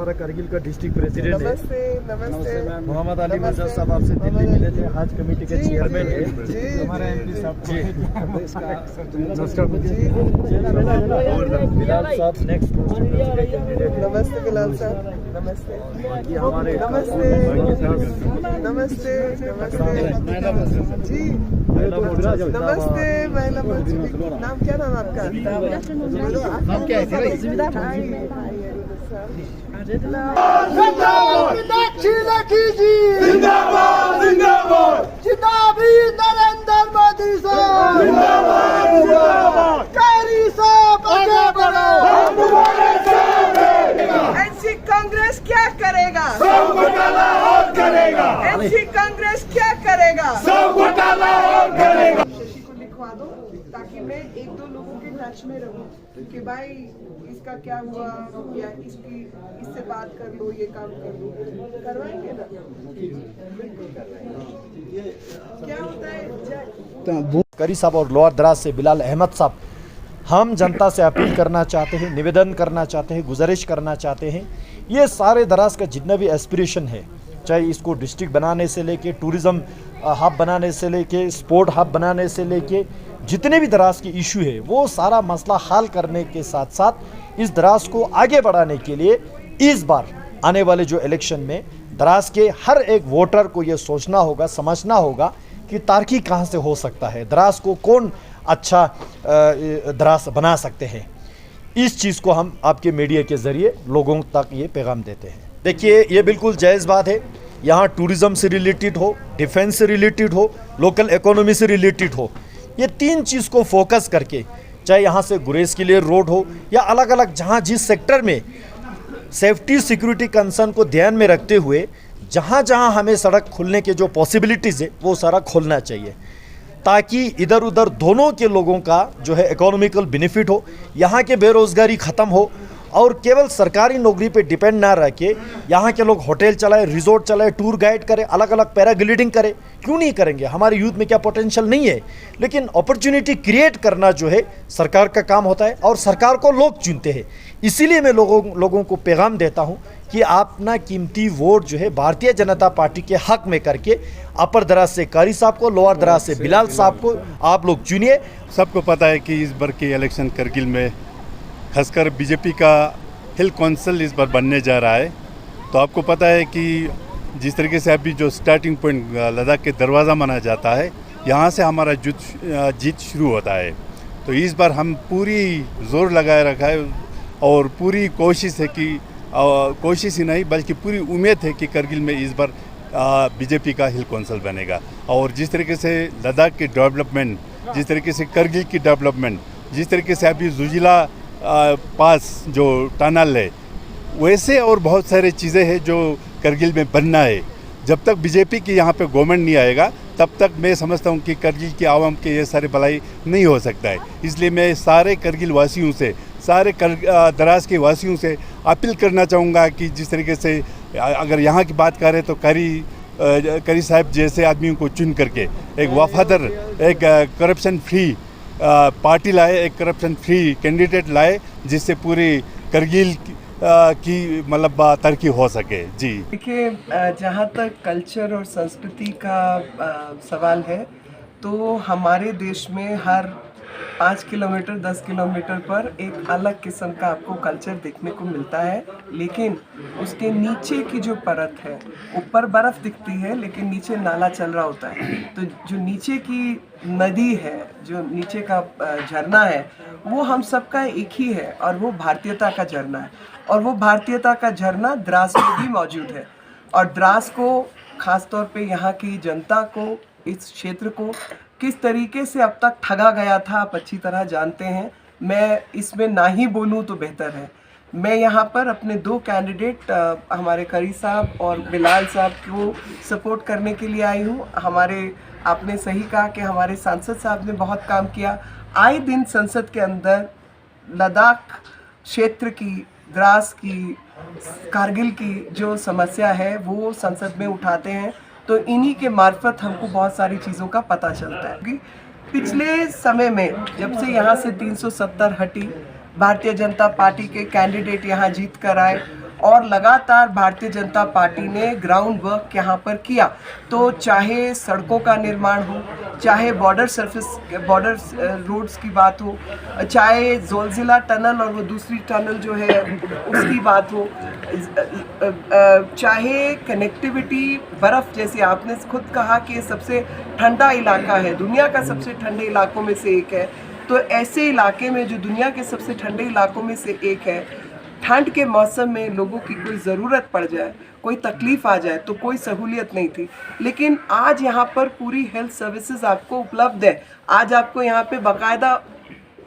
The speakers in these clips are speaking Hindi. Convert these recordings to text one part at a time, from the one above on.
हमारा करगिल का डिस्ट्रिक्ट प्रेसिडेंट है। नमस्ते नमस्ते मोहम्मद अली मिर्जा साहब आपसे दिल्ली मिले थे, हज कमेटी के चेयरमैन है। हमारे एमपी साहब जी बिलाल साहब नेक्स्ट नमस्ते बिलाल साहब नमस्ते हमारे नमस्ते नमस्ते नमस्ते जी नमस्ते महिला मंच। नाम क्या नाम आपका? नाम क्या है? जिंदाबाद जिंदाबाद जिंदाबाद नरेंद्र मोदी साहब जिंदाबाद जिंदाबाद कारी साहब आगे बढ़ो हम तुम्हारे साथ हैं। एनसी कांग्रेस क्या करेगा? सब घोटाला और करेगा। एनसी कांग्रेस क्या करेगा? सब घोटाला और करेगा। शशि को लिखवा दो ताकि मैं एक दो लोगों के टच में रहूं कि भाई इसका क्या हुआ या इससे बात कर लो, ये काम कर लो, करवाएंगे ना, बिल्कुल करवाएंगे। क्या होता है करी साहब और लोअर दराज से बिलाल अहमद साहब, हम जनता से अपील करना चाहते हैं, निवेदन करना चाहते हैं, गुजारिश करना चाहते हैं, ये सारे दराज का जितना भी एस्पिरेशन है, चाहे इसको डिस्ट्रिक्ट बनाने से लेके टूरिज़्म हब बनाने से लेके स्पोर्ट हब बनाने से लेके जितने भी दराज की इशू है, वो सारा मसला हल करने के साथ साथ इस दराज को आगे बढ़ाने के लिए इस बार आने वाले जो इलेक्शन में दराज के हर एक वोटर को ये सोचना होगा, समझना होगा कि तारकी कहाँ से हो सकता है, दराज को कौन अच्छा दराज बना सकते हैं। इस चीज़ को हम आपके मीडिया के ज़रिए लोगों तक ये पैगाम देते हैं। देखिए, ये बिल्कुल जायज़ बात है, यहाँ टूरिज़्म से रिलेटेड हो, डिफेंस से रिलेटेड हो, लोकल इकोनॉमी से रिलेटेड हो, ये तीन चीज़ को फोकस करके, चाहे यहाँ से गुरेज के लिए रोड हो या अलग अलग जहाँ जिस सेक्टर में सेफ्टी सिक्योरिटी कंसर्न को ध्यान में रखते हुए जहाँ जहाँ हमें सड़क खुलने के जो पॉसिबिलिटीज़ है वो सारा खोलना चाहिए, ताकि इधर उधर दोनों के लोगों का जो है इकोनॉमिकल बेनिफिट हो, यहाँ के बेरोज़गारी ख़त्म हो और केवल सरकारी नौकरी पे डिपेंड ना रह के यहाँ के लोग होटल चलाए, रिजॉर्ट चलाए, टूर गाइड करें, अलग अलग पैराग्लाइडिंग करें। क्यों नहीं करेंगे? हमारे यूथ में क्या पोटेंशियल नहीं है? लेकिन अपॉर्चुनिटी क्रिएट करना जो है सरकार का काम होता है और सरकार को लोग चुनते हैं। इसीलिए मैं लोगों को पैगाम देता हूँ कि आप अपना कीमती वोट जो है भारतीय जनता पार्टी के हक में करके अपर दराज से कारी साहब को, लोअर दराज से बिलाल साहब को आप लोग चुनिए। सबको पता है कि इस बार के इलेक्शन करगिल में खासकर बीजेपी का हिल काउंसिल इस बार बनने जा रहा है। तो आपको पता है कि जिस तरीके से अभी जो स्टार्टिंग पॉइंट लद्दाख के दरवाज़ा माना जाता है, यहाँ से हमारा जीत शुरू होता है। तो इस बार हम पूरी जोर लगाए रखा है और पूरी कोशिश है कि कोशिश ही नहीं बल्कि पूरी उम्मीद है कि करगिल में इस बार बीजेपी का हिल काउंसिल बनेगा। और जिस तरीके से लद्दाख की डेवलपमेंट, जिस तरीके से करगिल की डेवलपमेंट, जिस तरीके से अभी जुजिला पास जो टनल है, वैसे और बहुत सारे चीज़ें हैं जो करगिल में बनना है। जब तक बीजेपी की यहाँ पे गवर्नमेंट नहीं आएगा तब तक मैं समझता हूँ कि करगिल की आवाम के ये सारे भलाई नहीं हो सकता है। इसलिए मैं सारे करगिल वासियों से, सारे दराज के वासियों से अपील करना चाहूँगा कि जिस तरीके से अगर यहाँ की बात करें तो करी साहब जैसे आदमियों को चुन करके एक वफादार, एक करप्शन फ्री पार्टी लाए, एक करप्शन फ्री कैंडिडेट लाए, जिससे पूरी करगिल की मतलब तरक्की हो सके। जी देखिए, जहाँ तक कल्चर और संस्कृति का सवाल है तो हमारे देश में हर 5 किलोमीटर 10 किलोमीटर पर एक अलग किस्म का आपको कल्चर देखने को मिलता है, लेकिन उसके नीचे की जो परत है, ऊपर बर्फ़ दिखती है लेकिन नीचे नाला चल रहा होता है। तो जो नीचे की नदी है, जो नीचे का झरना है, वो हम सबका एक ही है और वो भारतीयता का झरना है। और वो भारतीयता का झरना द्रास में भी मौजूद है। और द्रास को, ख़ास तौर पे यहाँ की जनता को, इस क्षेत्र को किस तरीके से अब तक ठगा गया था आप अच्छी तरह जानते हैं। मैं इसमें ना ही बोलूँ तो बेहतर है। मैं यहाँ पर अपने 2 कैंडिडेट हमारे करी साहब और बिलाल साहब को सपोर्ट करने के लिए आई हूँ। आपने सही कहा कि हमारे सांसद साहब ने बहुत काम किया। आए दिन संसद के अंदर लद्दाख क्षेत्र की, द्रास की, कारगिल की जो समस्या है वो संसद में उठाते हैं, तो इन्हीं के मार्फत हमको बहुत सारी चीज़ों का पता चलता है। कि पिछले समय में जब से यहाँ से 370 हटी, भारतीय जनता पार्टी के कैंडिडेट यहाँ जीत कर आए और लगातार भारतीय जनता पार्टी ने ग्राउंड वर्क यहाँ पर किया। तो चाहे सड़कों का निर्माण हो, चाहे बॉर्डर रोड्स की बात हो, चाहे जोलजिला टनल और वो दूसरी टनल जो है उसकी बात हो, चाहे कनेक्टिविटी, बर्फ़, जैसे आपने खुद कहा कि सबसे ठंडा इलाका है, दुनिया का सबसे ठंडे इलाकों में से एक है। तो ऐसे इलाके में जो दुनिया के सबसे ठंडे इलाकों में से एक है, ठंड के मौसम में लोगों की कोई ज़रूरत पड़ जाए, कोई तकलीफ़ आ जाए तो कोई सहूलियत नहीं थी। लेकिन आज यहाँ पर पूरी हेल्थ सर्विसेज आपको उपलब्ध है। आज आपको यहाँ पे बाकायदा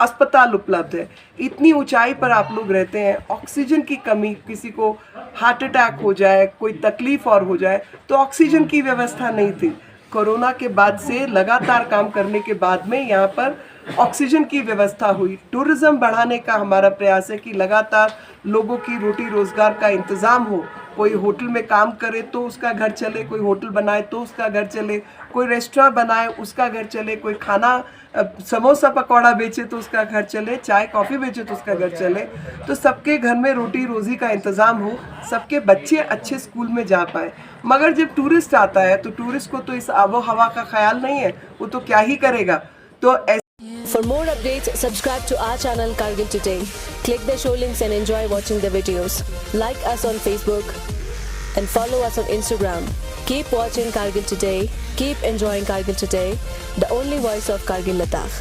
अस्पताल उपलब्ध है। इतनी ऊंचाई पर आप लोग रहते हैं, ऑक्सीजन की कमी, किसी को हार्ट अटैक हो जाए, कोई तकलीफ़ और हो जाए तो ऑक्सीजन की व्यवस्था नहीं थी। कोरोना के बाद से लगातार काम करने के बाद में यहाँ पर ऑक्सीजन की व्यवस्था हुई। टूरिज़्म बढ़ाने का हमारा प्रयास है कि लगातार लोगों की रोटी रोज़गार का इंतज़ाम हो। कोई होटल में काम करे तो उसका घर चले, कोई होटल बनाए तो उसका घर चले, कोई रेस्टोरेंट बनाए उसका घर चले, कोई खाना समोसा पकौड़ा बेचे तो उसका घर चले, चाय कॉफ़ी बेचे तो उसका घर चले। तो सबके घर में रोटी रोज़ी का इंतज़ाम हो, सबके बच्चे अच्छे स्कूल में जा पाए। मगर जब टूरिस्ट आता है तो टूरिस्ट को तो इस आबो हवा का ख्याल नहीं है, वो तो क्या ही करेगा। तो For more updates, subscribe to our channel Kargil Today. Click the show links and enjoy watching the videos. Like us on Facebook and follow us on Instagram. Keep watching Kargil Today. Keep enjoying Kargil Today, the only voice of Kargil Ladakh.